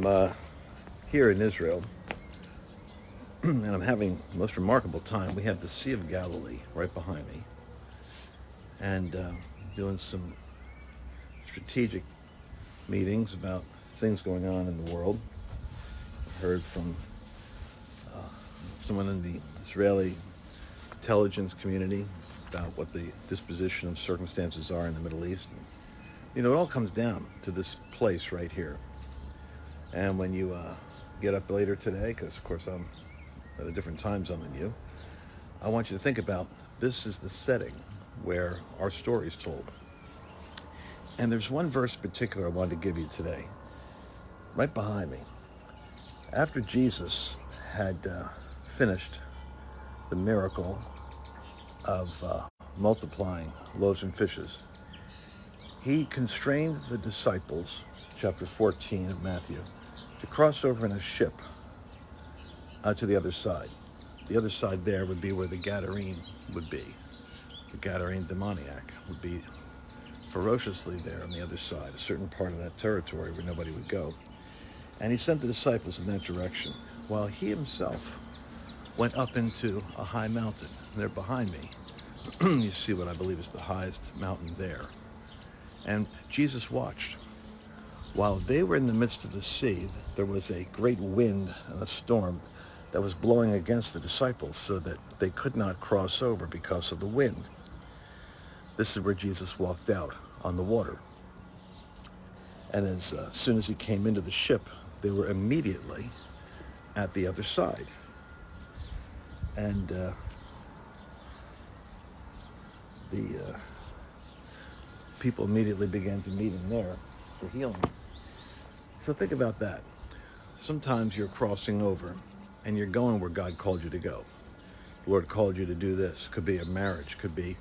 I'm here in Israel, and I'm having the most remarkable time. We have the Sea of Galilee right behind me, and doing some strategic meetings about things going on in the world. I heard from someone in the Israeli intelligence community about what the disposition of circumstances are in the Middle East. And, it all comes down to this place right here. And when you get up later today, because of course I'm at a different time zone than you, I want you to think about this is the setting where our story is told. And there's one verse in particular I wanted to give you today, right behind me. After Jesus had finished the miracle of multiplying loaves and fishes, he constrained the disciples, chapter 14 of Matthew, to cross over in a ship to the other side. The other side there would be where the Gadarene would be. The Gadarene demoniac would be ferociously there on the other side, a certain part of that territory where nobody would go. And he sent the disciples in that direction, while he himself went up into a high mountain. And there behind me, you see what I believe is the highest mountain there. And Jesus watched. While they were in the midst of the sea, there was a great wind and a storm that was blowing against the disciples so that they could not cross over because of the wind. This is where Jesus walked out on the water. And as soon as he came into the ship, they were immediately at the other side. And the people immediately began to meet him there for healing. So think about that. Sometimes you're crossing over and you're going where God called you to go. The Lord called you to do this. Could be a marriage, could be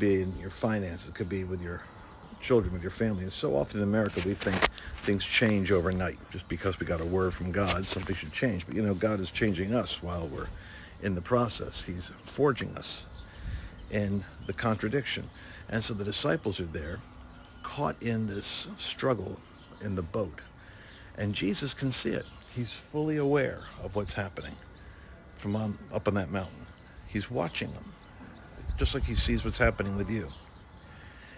in your finances, could be with your children, with your family. And so often in America we think things change overnight. Just because we got a word from God, something should change. But God is changing us while we're in the process. He's forging us in the contradiction. And so the disciples are there, caught in this struggle in the boat. And Jesus can see it. He's fully aware of what's happening from up on that mountain. He's watching them, just like he sees what's happening with you.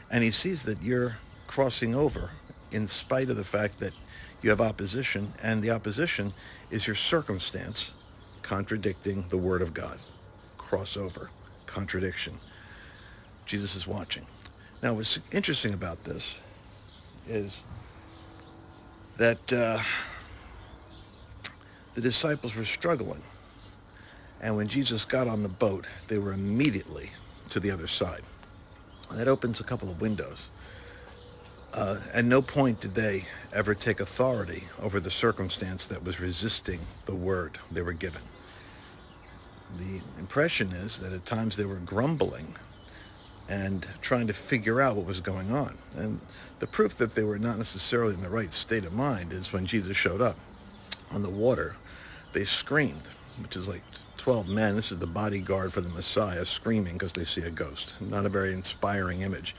And he sees that you're crossing over in spite of the fact that you have opposition, and the opposition is your circumstance contradicting the word of God. Crossover, contradiction. Jesus is watching. Now, what's interesting about this is that the disciples were struggling. And when Jesus got on the boat, they were immediately to the other side. And that opens a couple of windows. At no point did they ever take authority over the circumstance that was resisting the word they were given. The impression is that at times they were grumbling and trying to figure out what was going on. And the proof that they were not necessarily in the right state of mind is when Jesus showed up on the water, they screamed, which is like 12 men. This is the bodyguard for the Messiah screaming because they see a ghost. Not a very inspiring image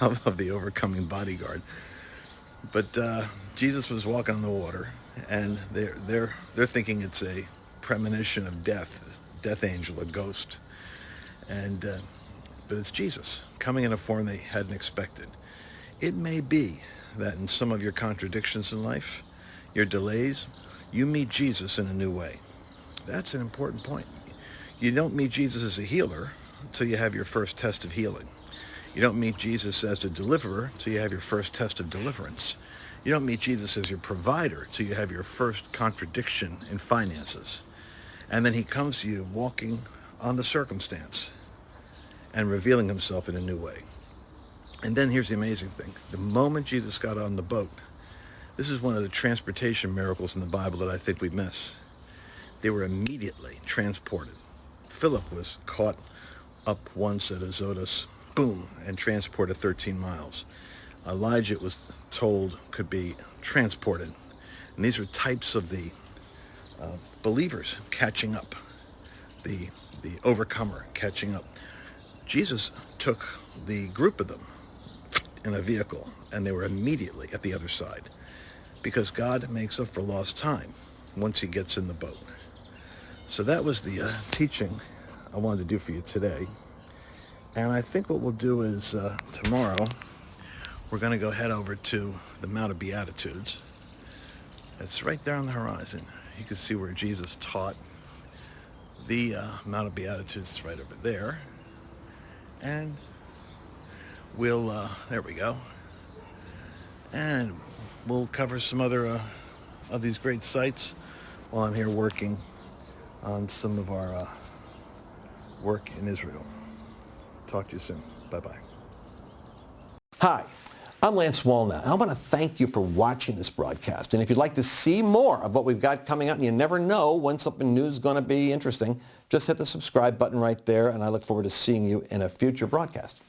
of the overcoming bodyguard. But Jesus was walking on the water, and they're thinking it's a premonition of death angel, a ghost. And but it's Jesus coming in a form they hadn't expected. It may be that in some of your contradictions in life, your delays, you meet Jesus in a new way. That's an important point. You don't meet Jesus as a healer until you have your first test of healing. You don't meet Jesus as a deliverer until you have your first test of deliverance. You don't meet Jesus as your provider until you have your first contradiction in finances. And then he comes to you walking on the circumstance and revealing himself in a new way. And then here's the amazing thing. The moment Jesus got on the boat, this is one of the transportation miracles in the Bible that I think we miss. They were immediately transported. Philip was caught up once at Azotus, boom, and transported 13 miles. Elijah was told could be transported. And these are types of the believers catching up, the overcomer catching up. Jesus took the group of them in a vehicle, and they were immediately at the other side. because God makes up for lost time once he gets in the boat. So that was the teaching I wanted to do for you today. And I think what we'll do is tomorrow we're going to go head over to the Mount of Beatitudes. It's right there on the horizon. You can see where Jesus taught. The Mount of Beatitudes is right over there. And we'll, there we go. And we'll cover some other of these great sites while I'm here working on some of our work in Israel. Talk to you soon. Bye-bye. Hi, I'm Lance Wallnau. I want to thank you for watching this broadcast. And if you'd like to see more of what we've got coming up, and you never know when something new is going to be interesting, just hit the subscribe button right there, and I look forward to seeing you in a future broadcast.